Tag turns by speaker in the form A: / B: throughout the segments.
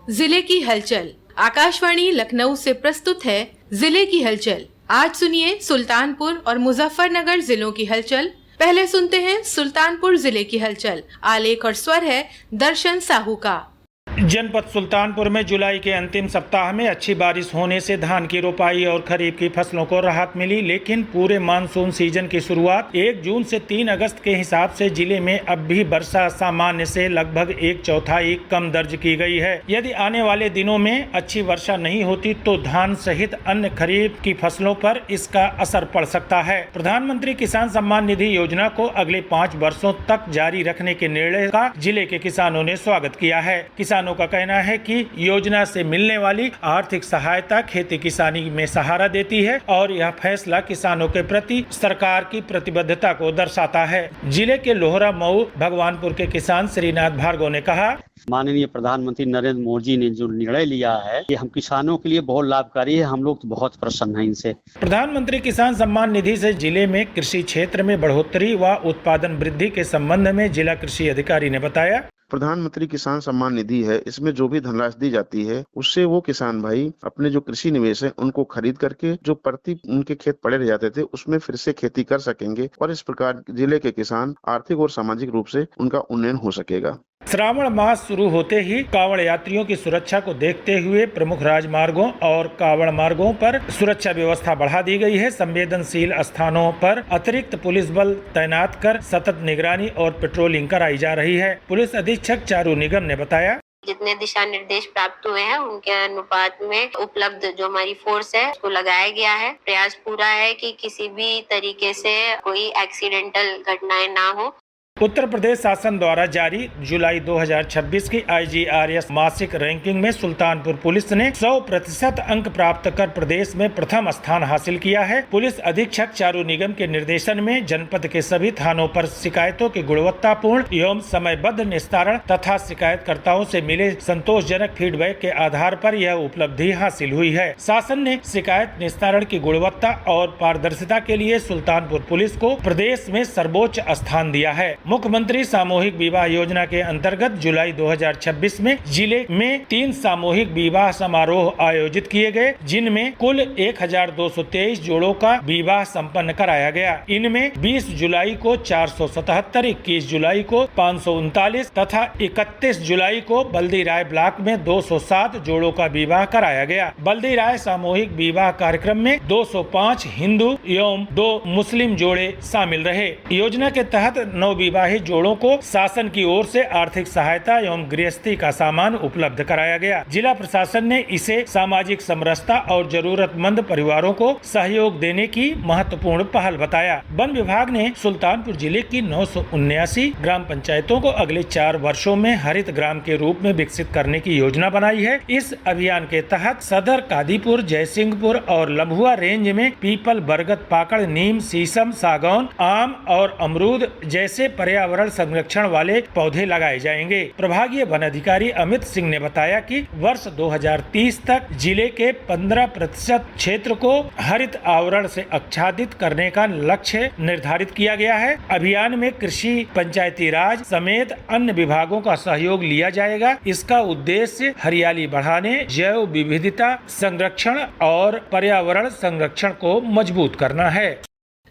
A: जिले की हलचल। आकाशवाणी लखनऊ से प्रस्तुत है जिले की हलचल। आज सुनिए सुल्तानपुर और मुजफ्फरनगर जिलों की हलचल। पहले सुनते हैं सुल्तानपुर जिले की हलचल। आलेख और स्वर है दर्शन साहू का।
B: जनपद सुल्तानपुर में जुलाई के अंतिम सप्ताह में अच्छी बारिश होने से धान की रोपाई और खरीफ की फसलों को राहत मिली, लेकिन पूरे मानसून सीजन की शुरुआत 1 जून से 3 अगस्त के हिसाब से जिले में अब भी वर्षा सामान्य से लगभग 1/4 कम दर्ज की गई है। यदि आने वाले दिनों में अच्छी वर्षा नहीं होती तो धान सहित अन्य खरीफ की फसलों पर इसका असर पड़ सकता है। प्रधानमंत्री किसान सम्मान निधि योजना को अगले 5 वर्षों तक जारी रखने के निर्णय का जिले के किसानों ने स्वागत किया है। किसानों का कहना है कि योजना से मिलने वाली आर्थिक सहायता खेती किसानी में सहारा देती है और यह फैसला किसानों के प्रति सरकार की प्रतिबद्धता को दर्शाता है। जिले के लोहरा मऊ भगवानपुर के किसान श्रीनाथ भार्गव ने कहा,
C: माननीय प्रधानमंत्री नरेंद्र मोदी जी ने जो निर्णय लिया है ये हम किसानों के लिए बहुत लाभकारी है। हम लोग तो बहुत प्रसन्न हैं इनसे।
B: प्रधानमंत्री किसान सम्मान निधि से जिले में कृषि क्षेत्र में बढ़ोतरी व उत्पादन वृद्धि के संबंध में जिला कृषि अधिकारी ने बताया,
D: प्रधानमंत्री किसान सम्मान निधि है, इसमें जो भी धनराशि दी जाती है उससे वो किसान भाई अपने जो कृषि निवेश है उनको खरीद करके जो प्रति उनके खेत पड़े रह जाते थे उसमें फिर से खेती कर सकेंगे और इस प्रकार जिले के किसान आर्थिक और सामाजिक रूप से उनका उन्नयन हो सकेगा।
B: श्रावण मास शुरू होते ही कांवड़ यात्रियों की सुरक्षा को देखते हुए प्रमुख राजमार्गों और कांवड़ मार्गों पर सुरक्षा व्यवस्था बढ़ा दी गई है। संवेदनशील स्थानों पर अतिरिक्त पुलिस बल तैनात कर सतत निगरानी और पेट्रोलिंग कराई जा रही है। पुलिस अधीक्षक चारू निगम ने बताया,
E: जितने दिशा निर्देश प्राप्त हुए हैं उनके अनुपात में उपलब्ध जो हमारी फोर्स है उसको लगाया गया है। प्रयास पूरा है कि किसी भी तरीके से कोई एक्सीडेंटल घटनाएं ना हो।
B: उत्तर प्रदेश शासन द्वारा जारी जुलाई 2026 की IGRS मासिक रैंकिंग में सुल्तानपुर पुलिस ने 100% अंक प्राप्त कर प्रदेश में प्रथम स्थान हासिल किया है। पुलिस अधीक्षक चारू निगम के निर्देशन में जनपद के सभी थानों पर शिकायतों के गुणवत्तापूर्ण एवं समयबद्ध निस्तारण तथा शिकायतकर्ताओं से मिले संतोषजनक फीडबैक के आधार पर यह उपलब्धि हासिल हुई है। शासन ने शिकायत निस्तारण की गुणवत्ता और पारदर्शिता के लिए सुल्तानपुर पुलिस को प्रदेश में सर्वोच्च स्थान दिया है। मुख्यमंत्री सामूहिक विवाह योजना के अंतर्गत जुलाई 2026 में जिले में 3 सामूहिक विवाह समारोह आयोजित किए गए, जिनमें कुल 1223 जोड़ों का विवाह संपन्न कराया गया। इनमें 20 जुलाई को 477, 21 जुलाई को 539 तथा 31 जुलाई को बल्दी राय ब्लॉक में 207 जोड़ों का विवाह कराया गया। बल्दी राय सामूहिक विवाह कार्यक्रम में 205 हिंदू एवं 2 मुस्लिम जोड़े शामिल रहे। योजना के तहत 9 विवाहित जोड़ों को शासन की ओर से आर्थिक सहायता एवं गृहस्थी का सामान उपलब्ध कराया गया। जिला प्रशासन ने इसे सामाजिक समरसता और जरूरतमंद परिवारों को सहयोग देने की महत्वपूर्ण पहल बताया। वन विभाग ने सुल्तानपुर जिले की 979 ग्राम पंचायतों को अगले 4 वर्षों में हरित ग्राम के रूप में विकसित करने की योजना बनाई है। इस अभियान के तहत सदर, कादीपुर, जयसिंहपुर और लम्हुआ रेंज में पीपल, बरगद, पाकड़, नीम, शीशम, सागौन, आम और अमरूद जैसे पर्यावरण संरक्षण वाले पौधे लगाए जाएंगे। प्रभागीय वन अधिकारी अमित सिंह ने बताया कि वर्ष 2030 तक जिले के 15% क्षेत्र को हरित आवरण से आच्छादित करने का लक्ष्य निर्धारित किया गया है। अभियान में कृषि, पंचायती राज समेत अन्य विभागों का सहयोग लिया जाएगा। इसका उद्देश्य हरियाली बढ़ाने, जैव विविधता संरक्षण और पर्यावरण संरक्षण को मजबूत करना है।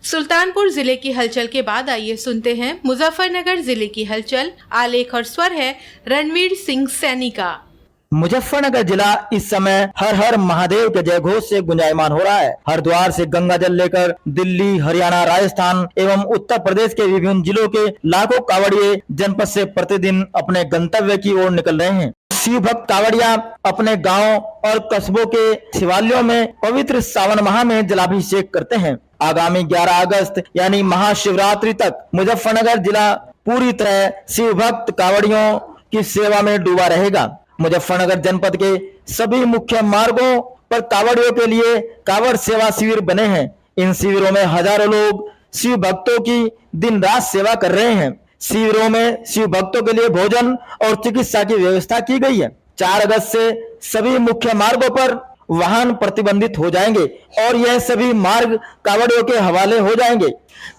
A: सुल्तानपुर जिले की हलचल के बाद आइए सुनते हैं मुजफ्फरनगर जिले की हलचल। आलेख और स्वर है रणवीर सिंह सैनी का।
F: मुजफ्फरनगर जिला इस समय हर हर महादेव के जय घोष से गुंजायमान हो रहा है। हरिद्वार से गंगा जल लेकर दिल्ली, हरियाणा, राजस्थान एवं उत्तर प्रदेश के विभिन्न जिलों के लाखों कांवड़िए जनपद से प्रतिदिन अपने गंतव्य की ओर निकल रहे हैं। शिव भक्त कांवड़िया अपने गांव और कस्बों के शिवालयों में पवित्र सावन माह में जलाभिषेक करते हैं। आगामी 11 अगस्त यानी महाशिवरात्रि तक मुजफ्फरनगर जिला पूरी तरह शिव भक्त कांवड़ियों की सेवा में डूबा रहेगा। मुजफ्फरनगर जनपद के सभी मुख्य मार्गों पर कांवड़ियों के लिए कांवड़ सेवा शिविर बने हैं। इन शिविरों में हजारों लोग शिव भक्तों की दिन रात सेवा कर रहे हैं। शिविरों में शिव भक्तों के लिए भोजन और चिकित्सा की व्यवस्था की गई है। 4 अगस्त से सभी मुख्य मार्गों पर वाहन प्रतिबंधित हो जाएंगे और यह सभी मार्ग कांवड़ियों के हवाले हो जाएंगे।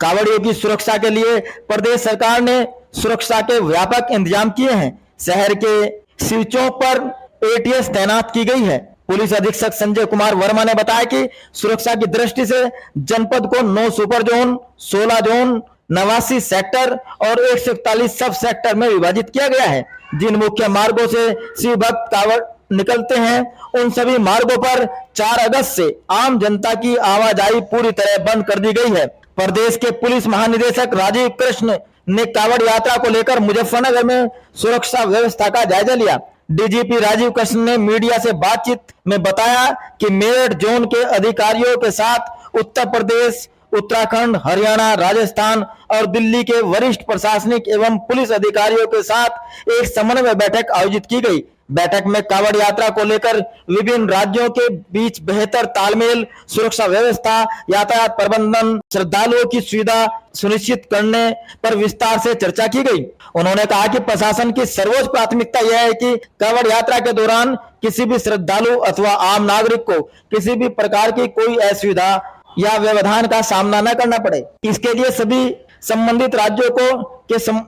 F: कांवड़ियों की सुरक्षा के लिए प्रदेश सरकार ने सुरक्षा के व्यापक इंतजाम किए हैं। शहर के स्विचों पर एटीएस तैनात की गई है। पुलिस अधीक्षक संजय कुमार वर्मा ने बताया कि सुरक्षा की दृष्टि से जनपद को 9 सुपर जोन, 16 जोन, 89 सेक्टर और 141 सब सेक्टर में विभाजित किया गया है। जिन मुख्य मार्गों से शिव भक्त कांवड़ निकलते हैं उन सभी मार्गों पर 4 अगस्त से आम जनता की आवाजाही पूरी तरह बंद कर दी गई है। प्रदेश के पुलिस महानिदेशक राजीव कृष्ण ने कांवड़ यात्रा को लेकर मुजफ्फरनगर में सुरक्षा व्यवस्था का जायजा लिया। डीजीपी राजीव कृष्ण ने मीडिया से बातचीत में बताया कि मेरठ जोन के अधिकारियों के साथ उत्तर प्रदेश, उत्तराखंड, हरियाणा, राजस्थान और दिल्ली के वरिष्ठ प्रशासनिक एवं पुलिस अधिकारियों के साथ एक समन्वय बैठक आयोजित की गई। बैठक में कांवड़ यात्रा को लेकर विभिन्न राज्यों के बीच बेहतर तालमेल, सुरक्षा व्यवस्था, यातायात प्रबंधन, श्रद्धालुओं की सुविधा सुनिश्चित करने पर विस्तार से चर्चा की गई। उन्होंने कहा कि प्रशासन की सर्वोच्च प्राथमिकता यह है कि कांवड़ यात्रा के दौरान किसी भी श्रद्धालु अथवा आम नागरिक को किसी भी प्रकार की कोई असुविधा या व्यवधान का सामना न करना पड़े। इसके लिए सभी संबंधित राज्यों के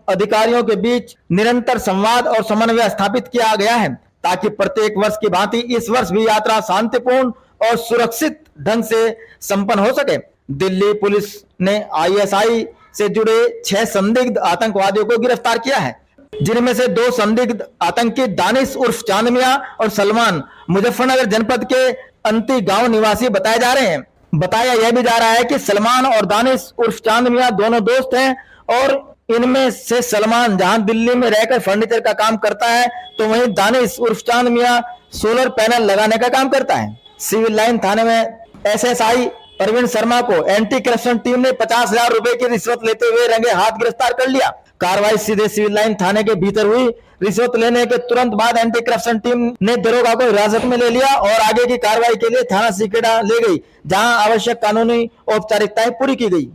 F: अधिकारियों के बीच निरंतर संवाद और समन्वय स्थापित किया गया है ताकि प्रत्येक वर्ष की भांति इस वर्ष भी यात्रा शांतिपूर्ण और सुरक्षित ढंग से संपन्न हो सके। दिल्ली पुलिस ने आईएसआई से जुड़े 6 संदिग्ध आतंकवादियों को गिरफ्तार किया है, जिनमें से 2 संदिग्ध आतंकी दानिश उर्फ चांद मियां और सलमान मुजफ्फरनगर जनपद के अंती गांव निवासी बताए जा रहे हैं। बताया यह भी जा रहा है कि सलमान और दानिश उर्फ चांद मियां दोनों दोस्त हैं और इनमें से सलमान जहां दिल्ली में रहकर फर्नीचर का काम करता है तो वहीं दानिश उर्फ चांद मियां सोलर पैनल लगाने का काम करता है। सिविल लाइन थाने में एसएसआई प्रवीण शर्मा को एंटी करप्शन टीम ने 50,000 रुपए की रिश्वत लेते हुए रंगे हाथ गिरफ्तार कर लिया। कार्रवाई सीधे सिविल लाइन थाने के भीतर हुई। रिश्वत लेने के तुरंत बाद एंटी करप्शन टीम ने दरोगा को हिरासत में ले लिया और आगे की कार्रवाई के लिए थाना सिकेड़ा ले गई, जहां आवश्यक कानूनी औपचारिकताएं पूरी की गई।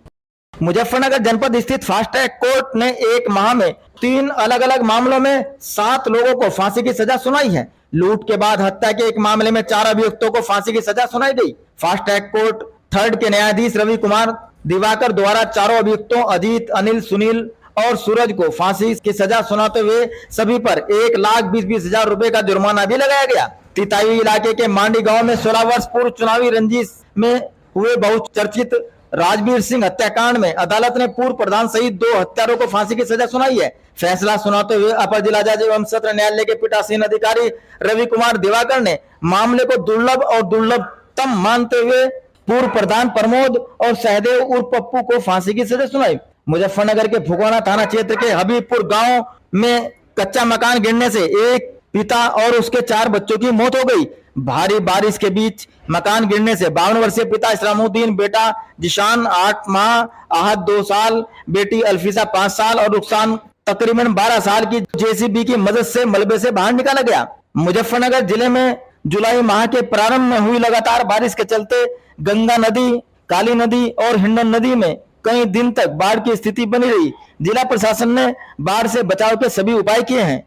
F: मुजफ्फरनगर जनपद स्थित फास्ट ट्रैक कोर्ट ने 1 माह में 3 अलग अलग मामलों में 7 लोगों को फांसी की सजा सुनाई है। लूट के बाद हत्या के एक मामले में 4 अभियुक्तों को फांसी की सजा सुनाई गई। फास्ट ट्रैक कोर्ट 3rd के न्यायाधीश रवि कुमार दिवाकर द्वारा चारों अभियुक्तों अजीत, अनिल, सुनील और सूरज को फांसी की सजा सुनाते हुए सभी पर 1,20,20,000 रुपए का जुर्माना भी लगाया गया। तिताई इलाके के मांडी गांव में 16 वर्ष पूर्व चुनावी रंजिश में हुए बहुचर्चित राजवीर सिंह हत्याकांड में अदालत ने पूर्व प्रधान सहित 2 हत्यारों को फांसी की सजा सुनाई है। फैसला सुनाते हुए अपर जिला जज एवं सत्र न्यायालय के पीठासीन अधिकारी रवि कुमार दिवाकर ने मामले को दुर्लभ और दुर्लभतम मानते हुए पूर्व प्रधान प्रमोद और सहदेव उर्फ पप्पू को फांसी की सजा सुनाई। मुजफ्फरनगर के फुकवाना थाना क्षेत्र के हबीबपुर गांव में कच्चा मकान गिरने से एक पिता और उसके 4 बच्चों की मौत हो गई। भारी बारिश के बीच मकान गिरने से 52 वर्षीय पिता इस्लामुद्दीन, बेटा जिशान 8 माह, आहत 2 साल, बेटी अल्फिसा 5 साल और रुखसान तकरीबन 12 साल की जेसीबी की मदद से मलबे से बाहर निकाला गया। मुजफ्फरनगर जिले में जुलाई माह के प्रारंभ में हुई लगातार बारिश के चलते गंगा नदी, काली नदी और हिंडन नदी में कई दिन तक बाढ़ की स्थिति बनी रही। जिला प्रशासन ने बाढ़ से बचाव के सभी उपाय किए हैं।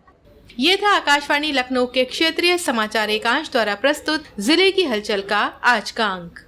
A: ये था आकाशवाणी लखनऊ के क्षेत्रीय समाचार एकांश द्वारा प्रस्तुत जिले की हलचल का आज का अंक।